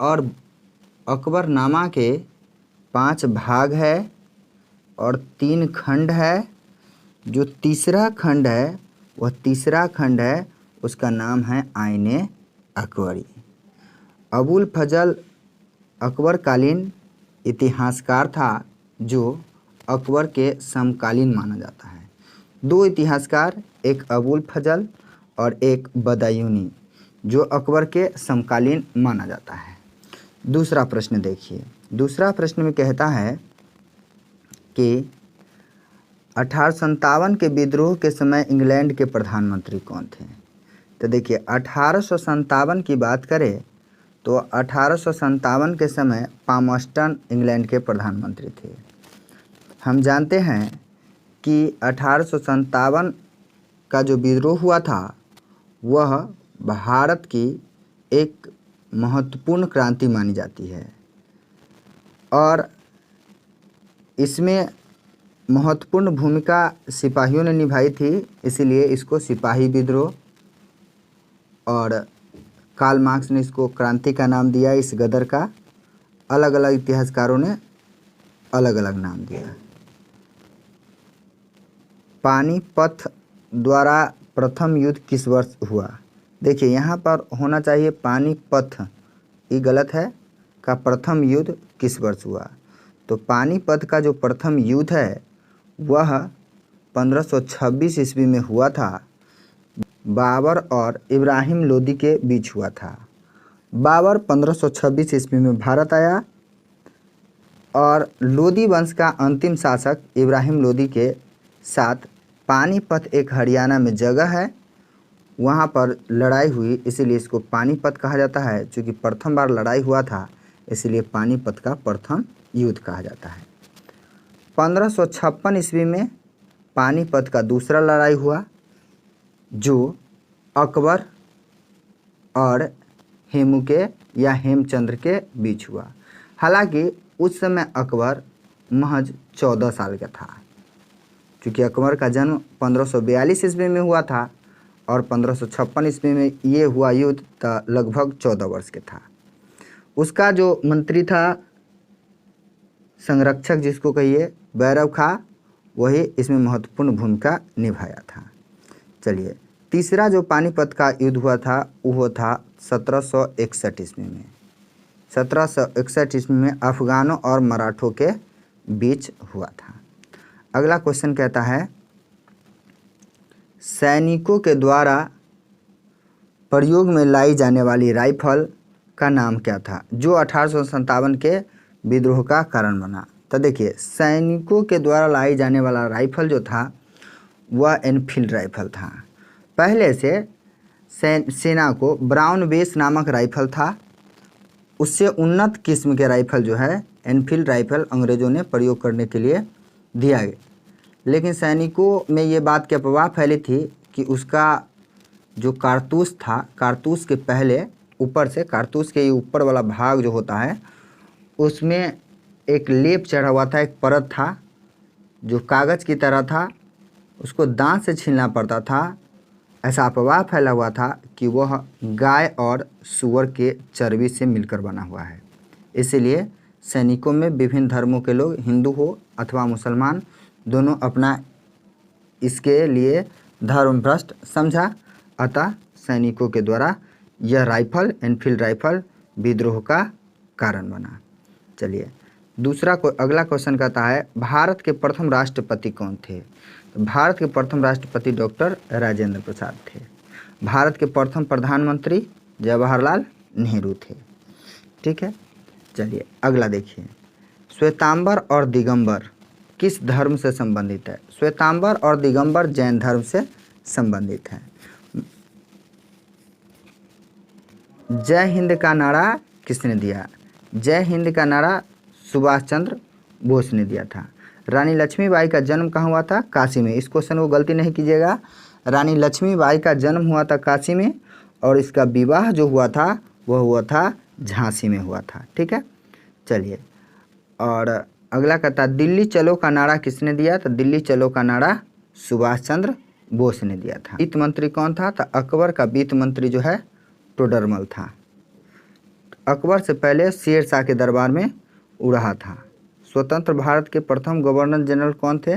और अकबरनामा के 5 भाग है और 3 खंड है। जो तीसरा खंड है वह तीसरा खंड है उसका नाम है आईने अकबरी। अबुल फजल अकबरकालीन इतिहासकार था जो अकबर के समकालीन माना जाता है। 2 इतिहासकार, एक अबुल फजल और एक बदायूनी, जो अकबर के समकालीन माना जाता है। दूसरा प्रश्न देखिए। दूसरा प्रश्न में कहता है कि 1857 के विद्रोह के समय इंग्लैंड के प्रधानमंत्री कौन थे। तो देखिए 1857 की बात करें तो 1857 के समय पामस्टन इंग्लैंड के प्रधानमंत्री थे। हम जानते हैं कि 1857 का जो विद्रोह हुआ था वह भारत की एक महत्वपूर्ण क्रांति मानी जाती है और इसमें महत्वपूर्ण भूमिका सिपाहियों ने निभाई थी, इसीलिए इसको सिपाही विद्रोह, और कार्ल मार्क्स ने इसको क्रांति का नाम दिया। इस गदर का अलग अलग इतिहासकारों ने अलग अलग नाम दिया। पानीपत द्वारा प्रथम युद्ध किस वर्ष हुआ। देखिए यहाँ पर होना चाहिए पानीपत, ये गलत है, का प्रथम युद्ध किस वर्ष हुआ। तो पानीपत का जो प्रथम युद्ध है वह 1526 ईस्वी में हुआ था। बाबर और इब्राहिम लोदी के बीच हुआ था। बाबर 1526 ईस्वी में भारत आया और लोदी वंश का अंतिम शासक इब्राहिम लोदी के साथ पानीपत एक हरियाणा में जगह है, वहाँ पर लड़ाई हुई, इसीलिए इसको पानीपत कहा जाता है। चूँकि प्रथम बार लड़ाई हुआ था इसलिए पानीपत का प्रथम युद्ध कहा जाता है। 1556 ईस्वी में पानीपत का दूसरा लड़ाई हुआ जो अकबर और हेमू के या हेमचंद्र के बीच हुआ। हालांकि उस समय अकबर महज 14 साल का था। चूँकि अकबर का जन्म 1542 ईस्वी में हुआ था और 1556 ईस्वी में ये हुआ युद्ध तो लगभग 14 वर्ष के था। उसका जो मंत्री था, संरक्षक जिसको कहिए, भैरव खां, वही इसमें महत्वपूर्ण भूमिका निभाया था। चलिए, तीसरा जो पानीपत का युद्ध हुआ था वो था 1761 ईस्वी में। 1761 ईस्वी में अफगानों और मराठों के बीच हुआ था। अगला क्वेश्चन कहता है सैनिकों के द्वारा प्रयोग में लाई जाने वाली राइफल का नाम क्या था जो 1857 के विद्रोह का कारण बना। तो देखिए सैनिकों के द्वारा लाई जाने वाला राइफल जो था वह एनफील्ड राइफल था। पहले से सेना को ब्राउन बेस नामक राइफल था, उससे उन्नत किस्म के राइफल जो है एनफील्ड राइफल अंग्रेज़ों ने प्रयोग करने के लिए दिया गया। लेकिन सैनिकों में ये बात की अफवाह फैली थी कि उसका जो कारतूस था, कारतूस के पहले ऊपर से, कारतूस के ऊपर वाला भाग जो होता है उसमें एक लेप चढ़ा हुआ था, एक परत था जो कागज़ की तरह था, उसको दांत से छीलना पड़ता था। ऐसा अफवाह फैला हुआ था कि वह गाय और सूअर के चर्बी से मिलकर बना हुआ है। इसीलिए सैनिकों में विभिन्न धर्मों के लोग, हिंदू हो अथवा मुसलमान, दोनों अपना इसके लिए धर्म भ्रष्ट समझा, अतः सैनिकों के द्वारा यह राइफल, एनफील्ड राइफल, विद्रोह का कारण बना। चलिए अगला क्वेश्चन कहता है भारत के प्रथम राष्ट्रपति कौन थे। तो भारत के प्रथम राष्ट्रपति डॉक्टर राजेंद्र प्रसाद थे। भारत के प्रथम प्रधानमंत्री जवाहरलाल नेहरू थे। ठीक है, चलिए अगला देखिए, श्वेतांबर और दिगंबर किस धर्म से संबंधित है। श्वेतांबर और दिगंबर जैन धर्म से संबंधित हैं। जय हिंद का नारा किसने दिया। जय हिंद का नारा सुभाष चंद्र बोस ने दिया था। रानी लक्ष्मीबाई का जन्म कहाँ हुआ था। काशी में। इस क्वेश्चन को गलती नहीं कीजिएगा, रानी लक्ष्मीबाई का जन्म हुआ था काशी में और इसका विवाह जो हुआ था वह हुआ था झांसी में हुआ था। ठीक है, चलिए और अगला कहता दिल्ली चलो का नारा किसने दिया। तो दिल्ली चलो का नारा सुभाष चंद्र बोस ने दिया था। वित्त मंत्री कौन था। तो अकबर का वित्त मंत्री जो है टोडरमल था। अकबर से पहले शेर शाह के दरबार में उड़ा था। स्वतंत्र भारत के प्रथम गवर्नर जनरल कौन थे?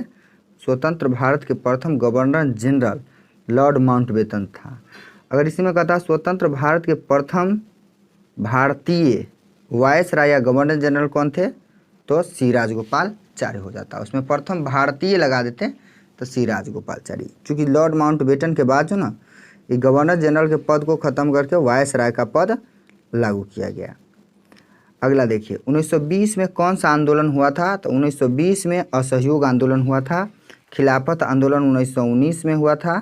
स्वतंत्र भारत के प्रथम गवर्नर जनरल लॉर्ड माउंटबेटन था। अगर इसी में कहता स्वतंत्र भारत के प्रथम भारतीय वायसराय या गवर्नर जनरल कौन थे, तो सी राजगोपालाचारी हो जाता। उसमें प्रथम भारतीय लगा देते तो सी राजगोपालाचारी, क्योंकि लॉर्ड माउंटबेटन के बाद जो ना ये गवर्नर जनरल के पद को ख़त्म करके वायसराय का पद लागू किया गया। अगला देखिए 1920 में कौन सा आंदोलन हुआ था? तो 1920 में असहयोग आंदोलन हुआ था। खिलाफत आंदोलन 1919 में हुआ था।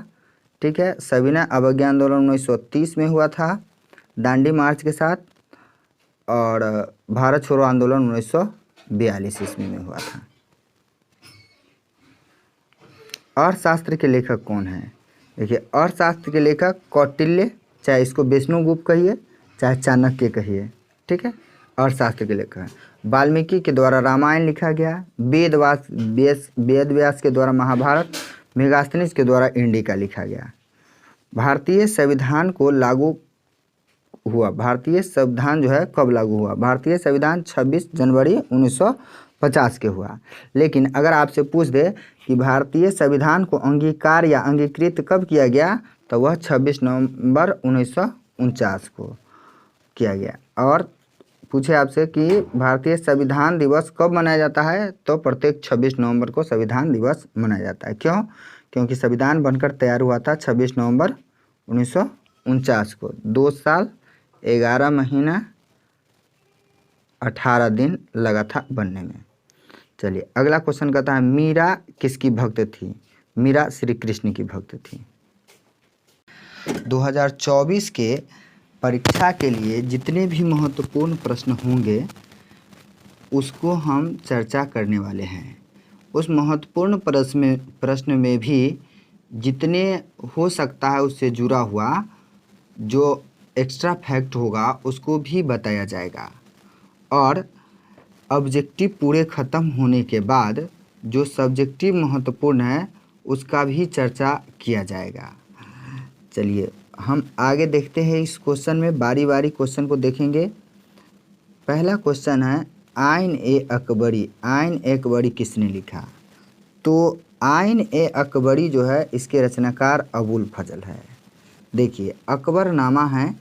ठीक है, सविनय अवज्ञा आंदोलन 1930 में हुआ था दांडी मार्च के साथ, और भारत छोड़ो आंदोलन 1942 ईस्वी में हुआ था। अर्थशास्त्र के लेखक कौन है? देखिए अर्थशास्त्र के लेखक कौटिल्य, चाहे इसको विष्णुगुप्त कहिए चाहे चाणक्य कहिए। ठीक है, अर्थशास्त्र के लेखक हैं। वाल्मीकि के द्वारा रामायण लिखा गया, वेद व्यास के द्वारा महाभारत, मेगास्थनीज के द्वारा इंडिका लिखा गया। भारतीय संविधान को लागू हुआ, भारतीय संविधान जो है कब लागू हुआ? भारतीय संविधान 26 जनवरी 1950 के हुआ। लेकिन अगर आपसे पूछ दे कि भारतीय संविधान को अंगीकार या अंगीकृत कब किया गया, तो वह 26 नवंबर 1949 को किया गया। और पूछे आपसे कि भारतीय संविधान दिवस कब मनाया जाता है, तो प्रत्येक 26 नवंबर को संविधान दिवस मनाया जाता है। क्यों? क्योंकि संविधान बनकर तैयार हुआ था 26 नवंबर 1949 को। 2 साल 11 महीना 18 दिन लगा था बनने में। चलिए अगला क्वेश्चन कहता है मीरा किसकी भक्त थी? मीरा श्री कृष्ण की भक्त थी। 2024 के परीक्षा के लिए जितने भी महत्वपूर्ण प्रश्न होंगे उसको हम चर्चा करने वाले हैं। उस महत्वपूर्ण प्रश्न में भी जितने हो सकता है उससे जुड़ा हुआ जो एक्स्ट्रा फैक्ट होगा उसको भी बताया जाएगा, और ऑब्जेक्टिव पूरे ख़त्म होने के बाद जो सब्जेक्टिव महत्वपूर्ण है उसका भी चर्चा किया जाएगा। चलिए हम आगे देखते हैं इस क्वेश्चन में, बारी बारी क्वेश्चन को देखेंगे। पहला क्वेश्चन है आइन ए अकबरी। आइन ए अकबरी किसने लिखा? तो आइन ए अकबरी जो है इसके रचनाकार अबुल फजल है। देखिए अकबरनामा है